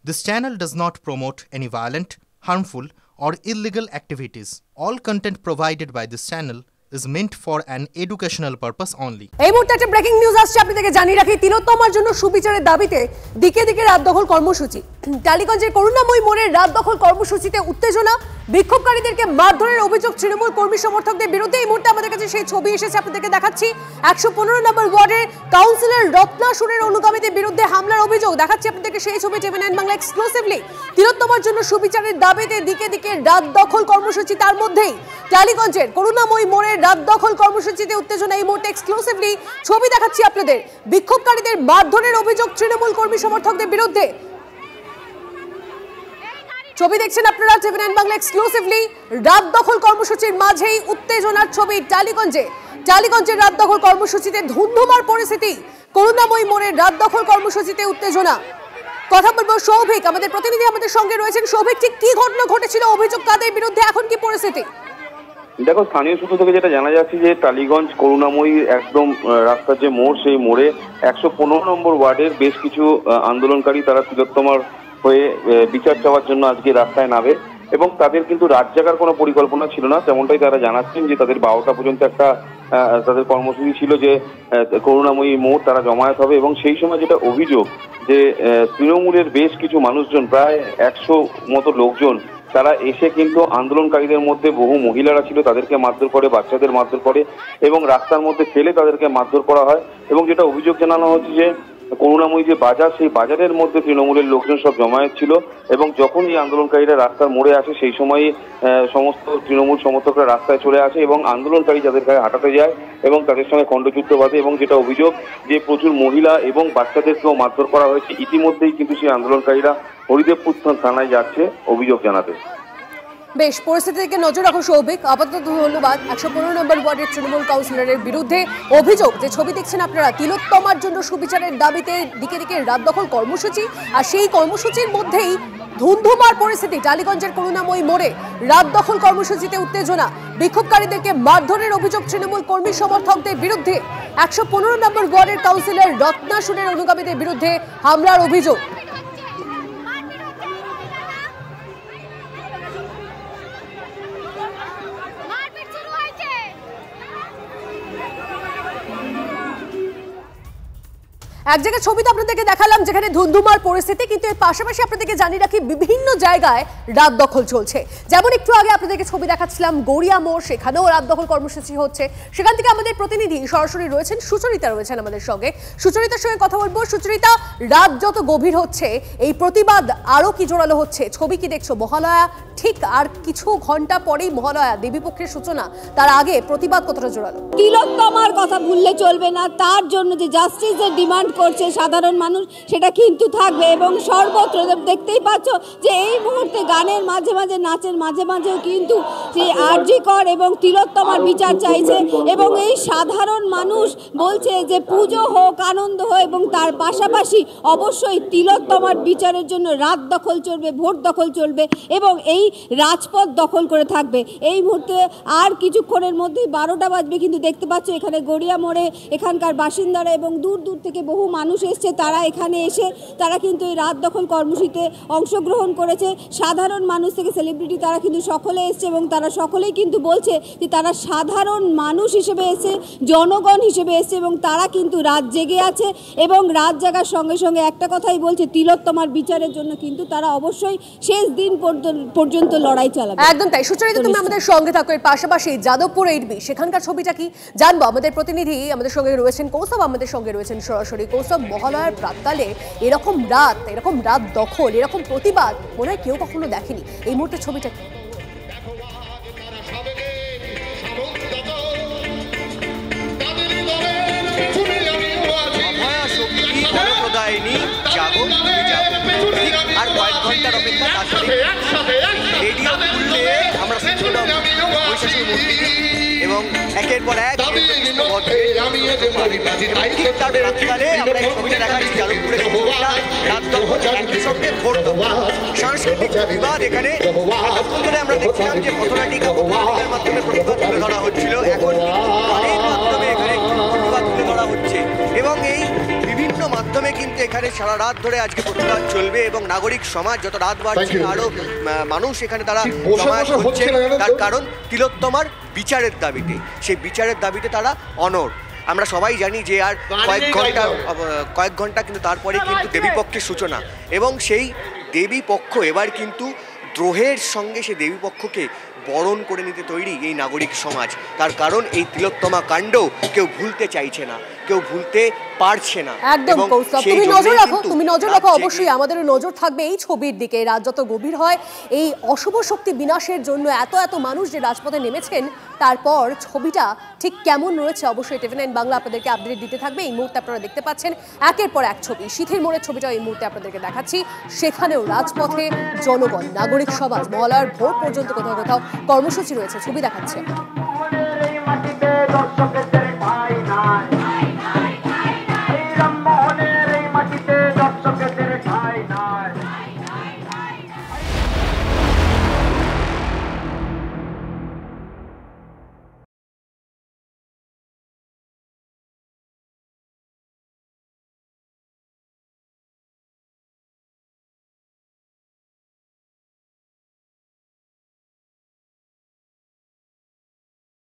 This channel does not promote any violent, harmful, or illegal activities. All content provided by this channel is meant for an educational purpose only. এই মুহূর্তে একটা breaking news আসছে আপনাদেরকে জানিয়ে রাখি। তিলোত্তমার জন্য সুবিচারের দাবিতে দিকে দিকে রাত দখল কর্মসূচি। টালিগঞ্জের করুণাময়ী মোড়ের রাত দখল কর্মসূচিতে উত্তেজনা, বিক্ষোভকারীদেরকে মারধরের অভিযোগ তৃণমূল কর্মী সমর্থকদের বিরুদ্ধে। এই মুহূর্তে আমাদের কাছে সেই ছবি এসেছে, আপনাদেরকে দেখাচ্ছি। ১১৫ নম্বর ওয়ার্ডের কাউন্সিলর রত্না সুরের অনুগামীদের বিরুদ্ধে হামলার অভিযোগ দেখাচ্ছি আপনাদেরকে সেই ছবি টিভি9 বাংলা এক্সক্লুসিভলি। তিলোত্তমার জন্য সুবিচারের দাবিতে দিকে দিকে রাত দখল কর্মসূচি, তার মধ্যেই টালিগঞ্জের করুণাময়ী মোড়ের রাত দখল কর্মসূচিতে উত্তেজনা। এই মুহূর্তে এক্সক্লুসিভলি ছবি দেখাচ্ছি আপনাদের। বিক্ষোভকারীদের মারধরের অভিযোগ তৃণমূল কর্মী সমর্থকদের বিরুদ্ধে। ছবি দেখছেন আপনারা টিভি9 বাংলা এক্সক্লুসিভলি। রাত দখল কর্মসূচির মাঝেই উত্তেজনার ছবি টালিগঞ্জের রাত দখল কর্মসূচিতে ধুন্ধুমার পরিস্থিতি। করুণাময়ী মোড়ের রাত দখল কর্মসূচিতে উত্তেজনা। কথা বলবো সৌভিক, আমাদের প্রতিনিধি আমাদের সঙ্গে রয়েছেন। সৌভিক, ঠিক কি ঘটনা ঘটেছিল, অভিযোগ কাদের বিরুদ্ধে, এখন কি পরিস্থিতি? দেখো, স্থানীয় সূত্র থেকে যেটা জানা যাচ্ছে যে টালিগঞ্জ করুণাময়ী একদম রাস্তার যে মোড়, সেই মোড়ে ১১৫ নম্বর ওয়ার্ডের বেশ কিছু আন্দোলনকারী তারা তিলোত্তমার হয়ে বিচার চাওয়ার জন্য আজকে রাস্তায় নামে এবং তাদের কিন্তু রাত জাগার কোনো পরিকল্পনা ছিল না, তেমনটাই তারা জানাচ্ছেন যে তাদের ১২টা পর্যন্ত একটা তাদের কর্মসূচি ছিল যে করুণাময়ী মোড় তারা জমায়েত হবে। এবং সেই সময় যেটা অভিযোগ যে তৃণমূলের বেশ কিছু মানুষজন, প্রায় ১০০ মতো লোকজন, তারা এসে কিন্তু আন্দোলনকারীদের মধ্যে বহু মহিলারা ছিল, তাদেরকে মারধর করে, বাচ্চাদের মারধর করে এবং রাস্তার মধ্যে ফেলে তাদেরকে মারধর করা হয়। এবং যেটা অভিযোগ জানানো হচ্ছে যে করুণাময়ী যে বাজার, সেই বাজারের মধ্যে তৃণমূলের লোকজন সব জমায়েত ছিল এবং যখন এই আন্দোলনকারীরা রাস্তার মোড়ে আসে সেই সময়ই সমস্ত তৃণমূল সমর্থকরা রাস্তায় চলে আসে এবং আন্দোলনকারী যাদের গায়ে হাঁটাতে যায় এবং তাদের সঙ্গে খণ্ডযুদ্ধ বাঁধে। এবং যেটা অভিযোগ যে প্রচুর মহিলা এবং বাচ্চাদেরকেও মারধর করা হয়েছে। ইতিমধ্যেই কিন্তু সেই আন্দোলনকারীরা হরিদেবপুর থানায় যাচ্ছে অভিযোগ জানাতে। বেশ, পরিস্থিতিকে নজর রাখো সৌভিক। আপাতত ধন্যবাদ। ১১৫ নম্বর ওয়ার্ডের তৃণমূল কাউন্সিলরের বিরুদ্ধে অভিযোগ, যে ছবি দেখছেন আপনারা, তিলোত্তমার জন্য সুবিচারের দাবিতে দিকে দিকে রাত দখল কর্মসূচি, আর সেই কর্মসূচির মধ্যেই ধুন্ধুমার পরিস্থিতি। টালিগঞ্জের করুণাময়ী মোড়ে রাত দখল কর্মসূচিতে উত্তেজনা, বিক্ষোভকারীদেরকে মারধরের অভিযোগ তৃণমূল কর্মী সমর্থকদের বিরুদ্ধে। ১১৫ নম্বর ওয়ার্ডের কাউন্সিলর রত্না সুরের অনুগামীদের বিরুদ্ধে হামলার অভিযোগ। এক জায়গায় ছবিতে আপনাদেরকে দেখালাম যেখানে ধুন্ধুমার পরিস্থিতি, কিন্তু এর পাশাপাশি আপনাদেরকে জানিয়ে রাখি বিভিন্ন জায়গায় রাত দখল চলছে। যেমন একটু আগে আপনাদেরকে ছবি দেখাচ্ছিলাম গড়িয়া মোড়, সেখানেও রাত দখল কর্মসূচি হচ্ছে। সেখান থেকে আমাদের প্রতিনিধি সরাসরি রয়েছেন, সুচরিতা রয়েছেন আমাদের সঙ্গে। সুচরিতার সঙ্গে কথা বলবো। সুচরিতা, রাত যত গভীর হচ্ছে এই প্রতিবাদ আরো কি জোরালো হচ্ছে, ছবি কি দেখছো? মহালয়া ঠিক আর কিছু ঘন্টা পরেই মহালয়া, দেবীপক্ষের সূচনা, তার আগে প্রতিবাদ কতটা জোরালো? তিলোত্তমার কথা ভুললে চলবে না, তার জন্য যে জাস্টিসের ডিমান্ড করছে সাধারণ মানুষ, সেটা কিন্তু থাকবে। এবং সর্বত্র দেখতেই পাচ্ছ যে এই মুহূর্তে গানের মাঝে মাঝে, নাচের মাঝে মাঝেও কিন্তু সেই আরজি কর এবং তিলোত্তমার বিচার চাইছে। এবং এই সাধারণ মানুষ বলছে যে পুজো হোক, আনন্দ হোক, এবং তার পাশাপাশি অবশ্যই তিলোত্তমার বিচারের জন্য রাত দখল চলবে, ভোট দখল চলবে এবং এই রাজপথ দখল করে থাকবে। এই মুহূর্তে আর কিছুক্ষণের মধ্যেই 12টা বাজবে, কিন্তু দেখতে পাচ্ছ এখানে গড়িয়া মোড়ে এখানকার বাসিন্দারা এবং দূর দূর থেকে বহু মানুষ এসছে, তারা এখানে এসে তারা কিন্তু এই রাত দখল কর্মসূচিতে অংশগ্রহণ করেছে। সাধারণ মানুষ থেকে সেলিব্রিটি তারা কিন্তু সকলে এসছে এবং তারা সকলেই কিন্তু বলছে যে তারা সাধারণ মানুষ হিসেবে এসে, জনগণ হিসেবে এসছে এবং তারা কিন্তু রাত জেগে আছে এবং রাত জাগার সঙ্গে সঙ্গে একটা কথাই বলছে, তিলোত্তমার বিচারের জন্য কিন্তু তারা অবশ্যই শেষ দিন পর্যন্ত লড়াই চালাবে। একদম তাই। সুচরিতা, তুমি আমাদের সঙ্গে থাকো। এর পাশাপাশি যাদবপুর 8B সেখানকার ছবিটা কি জানবো। আমাদের প্রতিনিধি আমাদের সঙ্গে রয়েছেন কৌস্তব, আমাদের সঙ্গে রয়েছেন সরাসরি। কৌস্তব, মহালয়ার প্রাতকালে এরকম রাত দখল, এরকম প্রতিবাদ মনে হয় কেউ কখনো দেখেনি। এই মুহূর্তে ছবিটা কি? আর কয়েক ঘন্টার অপেক্ষা, এবং একের পর এক সাংস্কৃতিক বিবাদ এখানে আমরা দেখছিলাম যে পথনাটিকা মাধ্যমে প্রতিবাদ তুলে ধরা হচ্ছিল, এখন গানের মাধ্যমে এখানে প্রতিবাদ তুলে ধরা হচ্ছে এবং এই বিভিন্ন মাধ্যমে কিন্তু এখানে সারা রাত ধরে আজকে প্রতিবাদ চলবে এবং নাগরিক সমাজ যত রাত বাড়ছে আরো মানুষ এখানে তারা জমায়েত হচ্ছে, তার কারণ তিলোত্তমার বিচারের দাবিতে। সেই বিচারের দাবিতে তারা অনড়। আমরা সবাই জানি যে আর কয়েক ঘন্টা কিন্তু তারপরে কিন্তু দেবীপক্ষের সূচনা, এবং সেই দেবীপক্ষ এবার কিন্তু দ্রোহের সঙ্গে সে দেবীপক্ষকে বরণ করে নিতে তৈরি এই নাগরিক সমাজ। তার কারণ এই তিলোত্তমা কাণ্ড কেউ ভুলতে চাইছে না, কেউ ভুলতে পারছে না। একদম কৌস্তব, তুমি নজর রাখো অবশ্যই। আমাদেরও নজর থাকবে এই ছবির দিকে। রাত যত গভীর হয়, এই অশুভ শক্তি বিনাশের জন্য এত মানুষ যে রাজপথে নেমেছেন, তারপর ছবিটা ঠিক কেমন রয়েছে অবশ্যই TV9 বাংলা আপনাদেরকে আপডেট দিতে থাকবে। এই মুহূর্তে আপনারা দেখতে পাচ্ছেন একের পর এক ছবি। শীতের মোড়ের ছবিটা এই মুহূর্তে আপনাদেরকে দেখাচ্ছি। সেখানেও রাজপথে জনগণ, নাগরিক সমাজ, মহলার ভোর পর্যন্ত কোথাও কোথাও কর্মসূচি রয়েছে, ছবি দেখাচ্ছে।